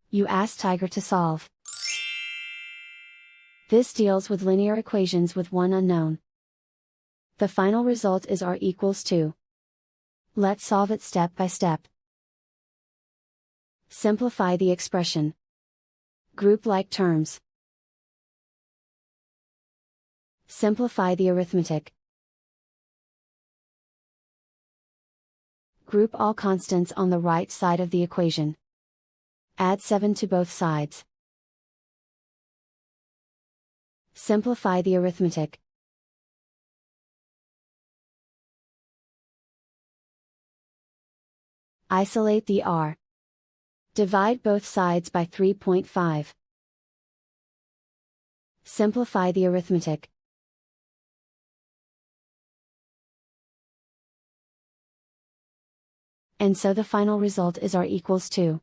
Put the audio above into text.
You ask Tiger to solve. This deals with linear equations with one unknown. The final result is r equals 2. Let's solve it step by step. Simplify the expression. Group like terms. Simplify the arithmetic. Group all constants on the right side of the equation. Add 7 to both sides. Simplify the arithmetic. Isolate the r. Divide both sides by 3.5. Simplify the arithmetic. And so the final result is r equals 2.